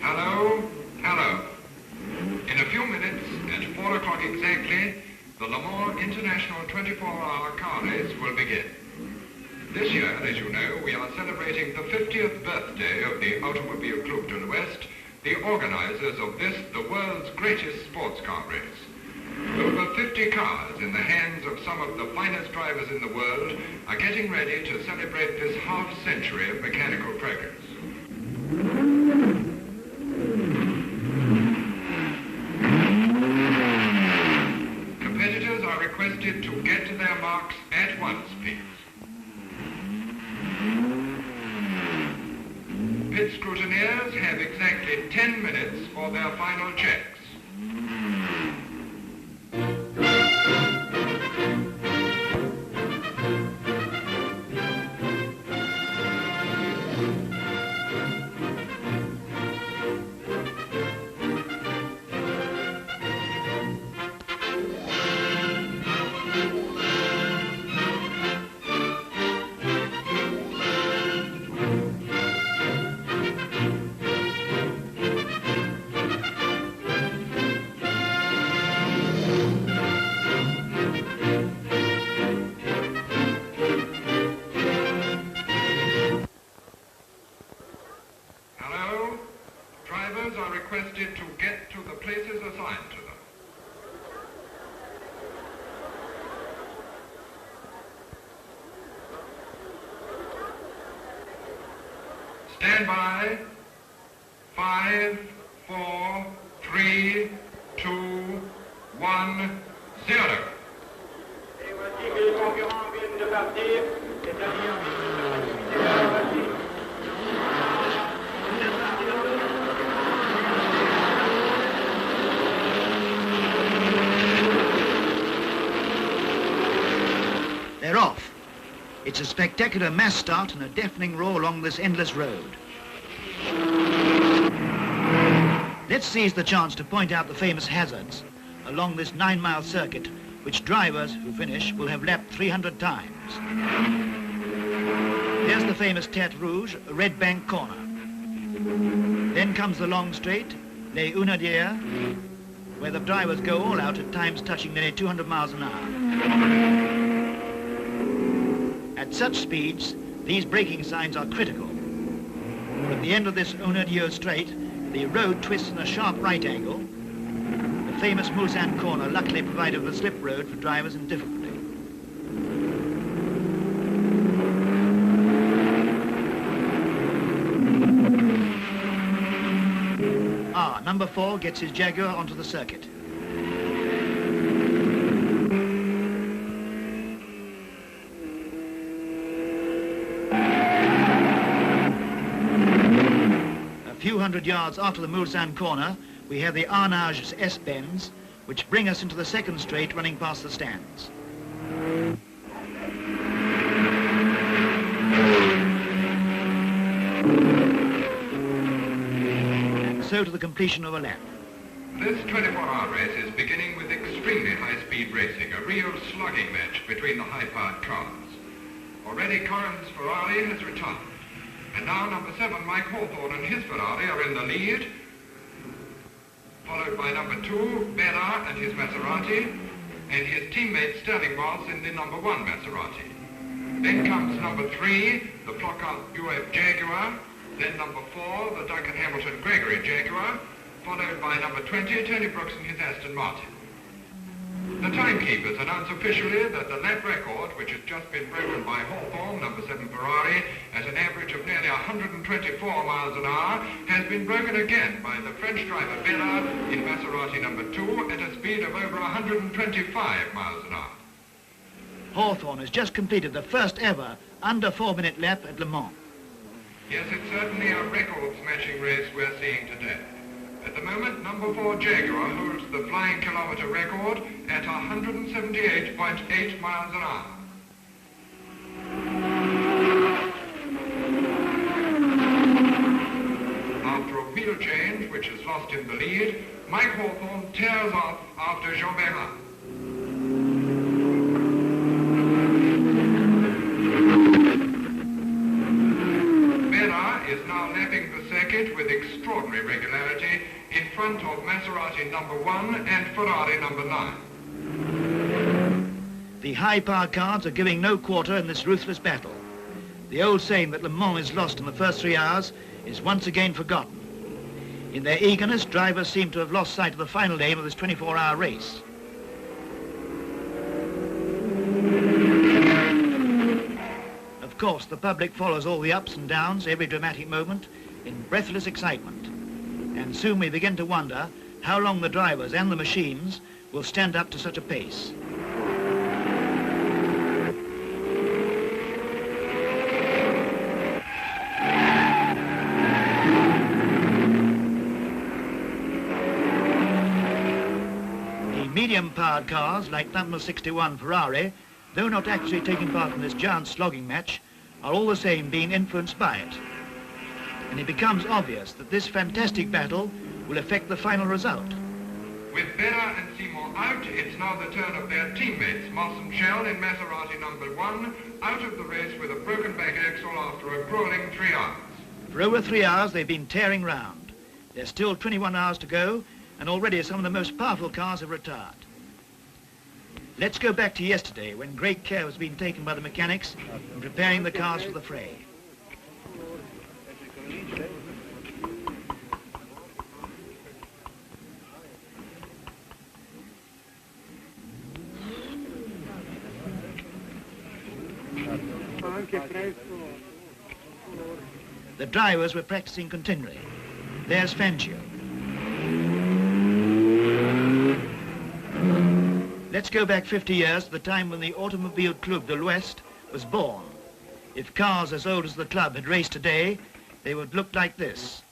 Hello, hello. In a few minutes, at 4 o'clock exactly, the Le Mans International 24-hour car race will begin. This year, as you know, we are celebrating the 50th birthday of the Automobile Club de l'Ouest, the organizers of this, the world's greatest sports car race. Over 50 cars in the hands of some of the finest drivers in the world are getting ready to celebrate this half-century of mechanical progress. Competitors are requested to get to their marks at once, please. Pit scrutineers have exactly 10 minutes for their final checks. Drivers are requested to get to the places assigned to them. Stand by. 5, 4, 3, 2, 1, 0. Et voici que les concurrents viennent de partir, c'est-à-dire They're off. It's a spectacular mass start and a deafening roar along this endless road. Let's seize the chance to point out the famous hazards along this 9-mile circuit, which drivers who finish will have lapped 300 times. Here's the famous Tête Rouge, Red Bank corner. Then comes the long straight, Les Unadières, where the drivers go all out at times touching nearly 200 miles an hour. At such speeds, these braking signs are critical. For at the end of this Unadieux straight, the road twists in a sharp right angle. The famous Mulsanne corner luckily provided with a slip road for drivers in difficulty. Number 4 gets his Jaguar onto the circuit. A few hundred yards after the Mulsanne corner, we have the Arnage S-bends, which bring us into the second straight running past the stands. So to the completion of a lap. This 24-hour race is beginning with extremely high-speed racing, a real slugging match between the high-powered cars. Already Corrin's Ferrari has retired, and now number 7, Mike Hawthorne, and his Ferrari are in the lead, followed by number 2, Berra and his Maserati, and his teammate Sterling Moss in the number 1 Maserati. Then comes number 3, the Flockhart UF Jaguar, then number 4, the Duncan Hamilton Gregory Jaguar, followed by number 20, Tony Brooks and his Aston Martin. The timekeepers announce officially that the lap record, which has just been broken by Hawthorne, number 7 Ferrari, at an average of nearly 124 miles an hour, has been broken again by the French driver Berra in Maserati number 2 at a speed of over 125 miles an hour. Hawthorne has just completed the first ever under 4-minute lap at Le Mans. Yes, it's certainly a record-smashing race we're seeing today. At the moment, number 4 Jaguar holds the flying kilometre record at 178.8 miles an hour. After a wheel change, which has lost him the lead, Mike Hawthorne tears off after Jean Berra. Berra is now lapping the it with extraordinary regularity in front of Maserati number 1 and Ferrari number 9. The high-power cars are giving no quarter in this ruthless battle. The old saying that Le Mans is lost in the first 3 hours is once again forgotten. In their eagerness, drivers seem to have lost sight of the final aim of this 24-hour race. Of course, the public follows all the ups and downs, every dramatic moment, in breathless excitement. And soon we begin to wonder how long the drivers and the machines will stand up to such a pace. Medium-powered cars like number 61 Ferrari, though not actually taking part in this giant slogging match, are all the same being influenced by it. And it becomes obvious that this fantastic battle will affect the final result. With Berra and Seymour out, it's now the turn of their teammates, Moss and Shell in Maserati number 1, out of the race with a broken back axle after a grueling 3 hours. For over 3 hours they've been tearing round. There's still 21 hours to go, and already some of the most powerful cars have retired. Let's go back to yesterday, when great care was being taken by the mechanics in preparing the cars for the fray. The drivers were practicing continually. There's Fangio. Let's go back 50 years to the time when the Automobile Club de l'Ouest was born. If cars as old as the club had raced today, they would look like this.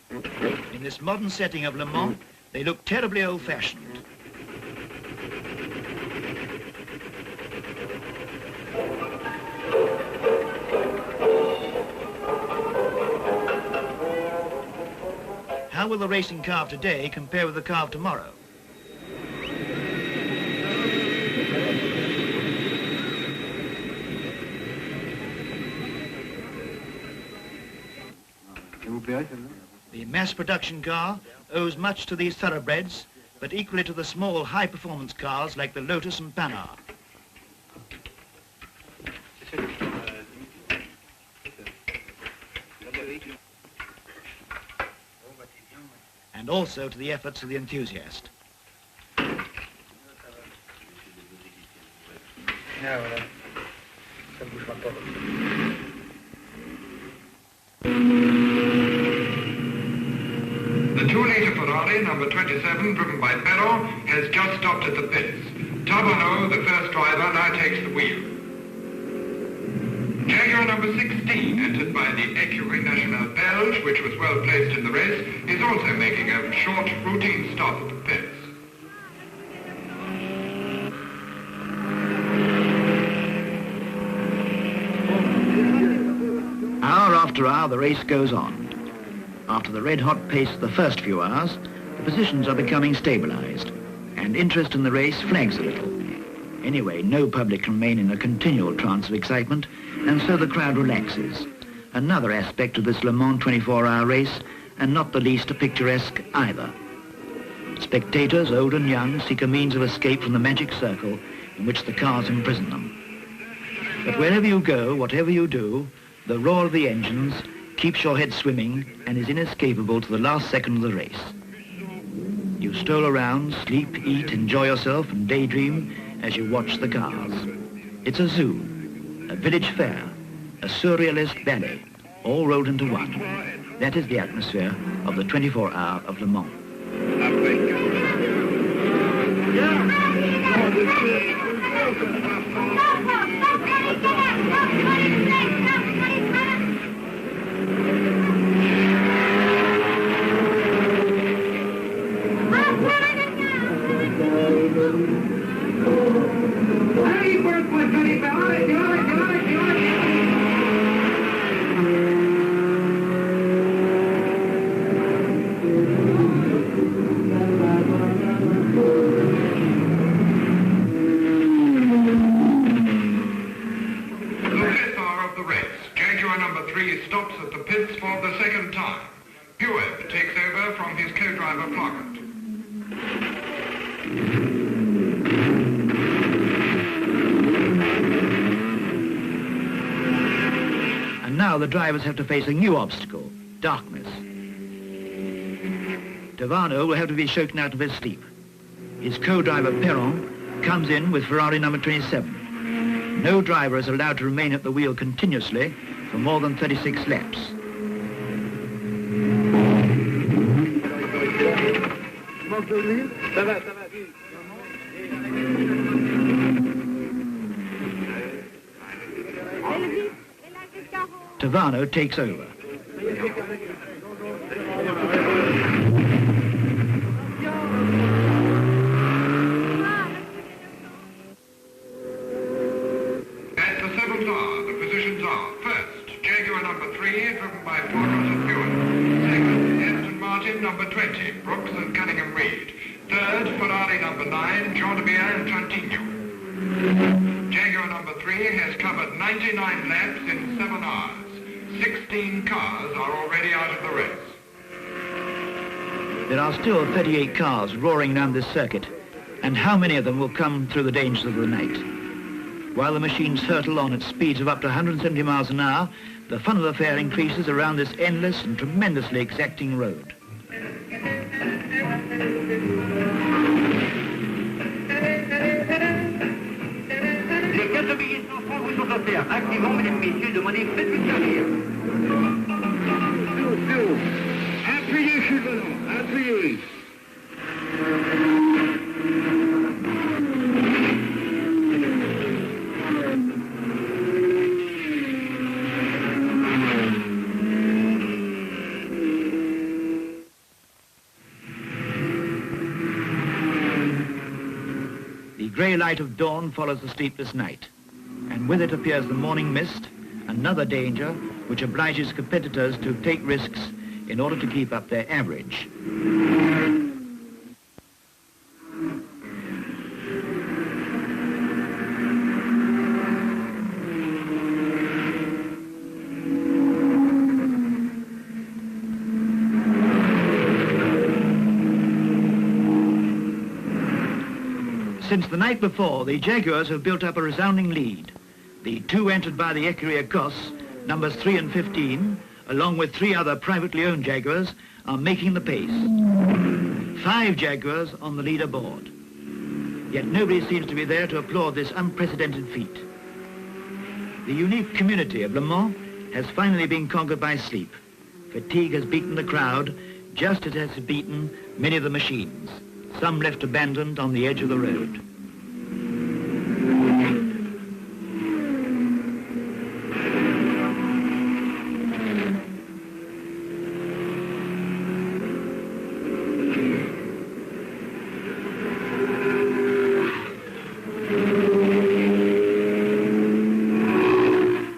In this modern setting of Le Mans, they look terribly old-fashioned. How will the racing car of today compare with the car of tomorrow? The mass production car owes much to these thoroughbreds, but equally to the small high-performance cars like the Lotus and Panhard. And also to the efforts of the enthusiast. The 2-litre Ferrari, number 27, driven by Berra, has just stopped at the pits. Tabarneau, the first driver, now takes the wheel. Jaguar number 16, entered by the Écurie Nationale Belge, which was well placed in the race, is also making a short routine stop at the pits. Hour after hour, the race goes on. After the red-hot pace of the first few hours, the positions are becoming stabilized, and interest in the race flags a little. Anyway, no public can remain in a continual trance of excitement, and so the crowd relaxes. Another aspect of this Le Mans 24-hour race, and not the least picturesque either. Spectators, old and young, seek a means of escape from the magic circle in which the cars imprison them. But wherever you go, whatever you do, the roar of the engines keeps your head swimming and is inescapable to the last second of the race. You stroll around, sleep, eat, enjoy yourself and daydream as you watch the cars. It's a zoo, a village fair, a surrealist ballet, all rolled into one. That is the atmosphere of the 24-hour of Le Mans. Bueb takes over from his co-driver Plockett. And now the drivers have to face a new obstacle, darkness. Tavano will have to be shaken out of his sleep. His co-driver Perron comes in with Ferrari number 27. No driver is allowed to remain at the wheel continuously for more than 36 laps. Tavano takes over. At the 7th hour, the positions are: first, Jaguar number 3, driven by Plockett and Bueb. Second, Aston Martin number 20, Brooks and Cunningham Reed. Third, Ferrari number 9, Gendebien and Trantino. Jaguar number 3 has covered 99 laps in 7 hours. 16 cars are already out of the race. There are still 38 cars roaring around this circuit, and how many of them will come through the dangers of the night? While the machines hurtle on at speeds of up to 170 miles an hour, the fun of the fair increases around this endless and tremendously exacting road. Les 4 billets de 100 francs vous sont offerts. Activement, mesdames, messieurs, demandez, faites-vous servir. Appuyez sur le volant, appuyez. The grey light of dawn follows the sleepless night, and with it appears the morning mist, another danger which obliges competitors to take risks in order to keep up their average. Since the night before, the Jaguars have built up a resounding lead. The 2 entered by the Écurie Écosse, numbers 3 and 15, along with 3 other privately owned Jaguars, are making the pace. 5 Jaguars on the leaderboard. Yet nobody seems to be there to applaud this unprecedented feat. The unique community of Le Mans has finally been conquered by sleep. Fatigue has beaten the crowd, just as it has beaten many of the machines, some left abandoned on the edge of the road.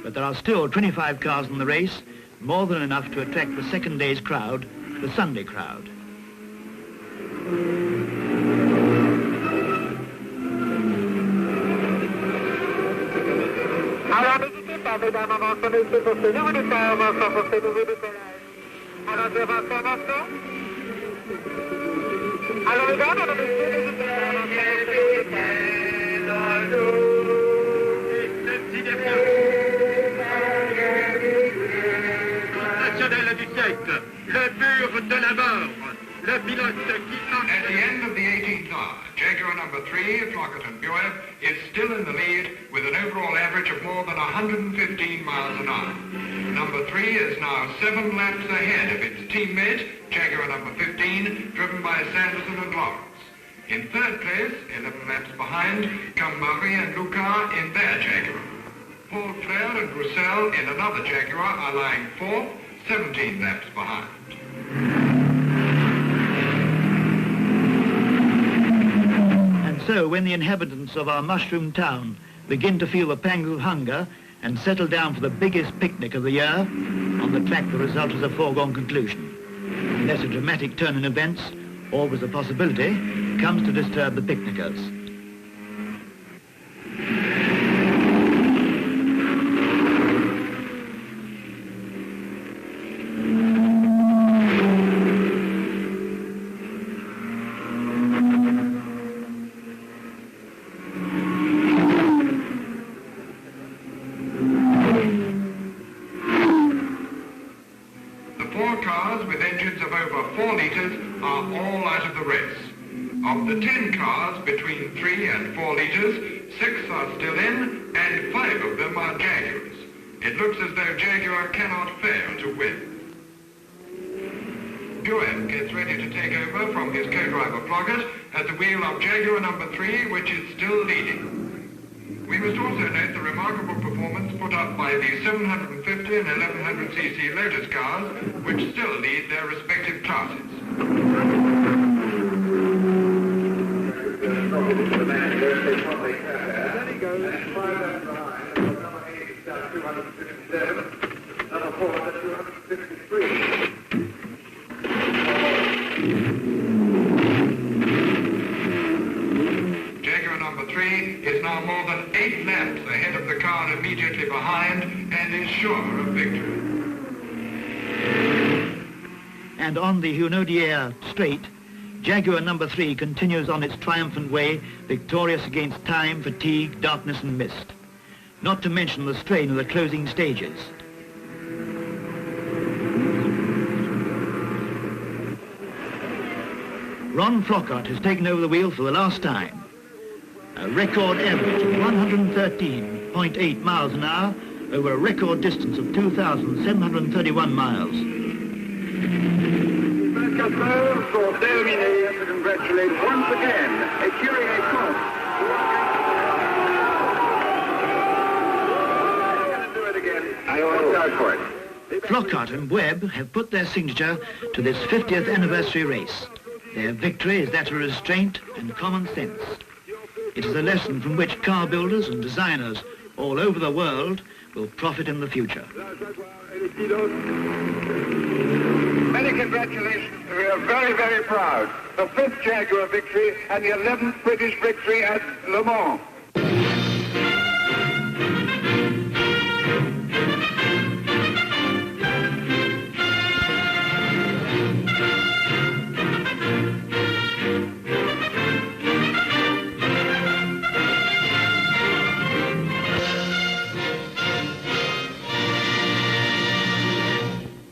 But there are still 25 cars in the race, more than enough to attract the second day's crowd, the Sunday crowd. Alors n'hésitez pas, mesdames, avancez, messieurs, pour ce nouveau départ, avancez pour ce nouveau décollage. Avancez, avancez, avancez. Alors, mesdames, messieurs, n'hésitez pas, avancez. Ceci devient national du siècle, le mur de la mort, le pilote qui At the end of the 18th hour, Jaguar number 3, Plockett and Bueb, is still in the lead with an overall average of more than 115 miles an hour. Number 3 is now 7 laps ahead of its teammate, Jaguar number 15, driven by Sanderson and Lawrence. In third place, 11 laps behind, come Marie and Luca in their Jaguar. Paul Frere and Roussel in another Jaguar are lying 4th, 17 laps behind. So when the inhabitants of our mushroom town begin to feel the pangs of hunger and settle down for the biggest picnic of the year, on the track the result is a foregone conclusion. Unless a dramatic turn in events, always a possibility, comes to disturb the picnickers. of over 4 litres are all out of the race. Of the 10 cars between 3 and 4 litres, 6 are still in and 5 of them are Jaguars. It looks as though Jaguar cannot fail to win. Buell gets ready to take over from his co-driver Plockett at the wheel of Jaguar number 3, which is still leading. We must also note the remarkable performance put up by the 750 and 1100cc Lotus cars, which still lead their respective classes. There he goes. 5 left behind. Number 8 is down 257. Number 4 is 263. Jaguar number 3 is now more than 8 laps ahead of the car immediately behind and is sure of victory. And on the Hunaudière straight, Jaguar number 3 continues on its triumphant way, victorious against time, fatigue, darkness and mist. Not to mention the strain of the closing stages. Ron Flockhart has taken over the wheel for the last time. A record average of 113.8 miles an hour over a record distance of 2,731 miles. Casper for terminé to congratulate once again Écurie Écosse. Do it again. I watch out for it. Flockhart and Webb have put their signature to this 50th anniversary race. Their victory is that of restraint and common sense. It is a lesson from which car builders and designers all over the world will profit in the future. Many congratulations. We are very, very proud. The 5th Jaguar victory and the 11th British victory at Le Mans.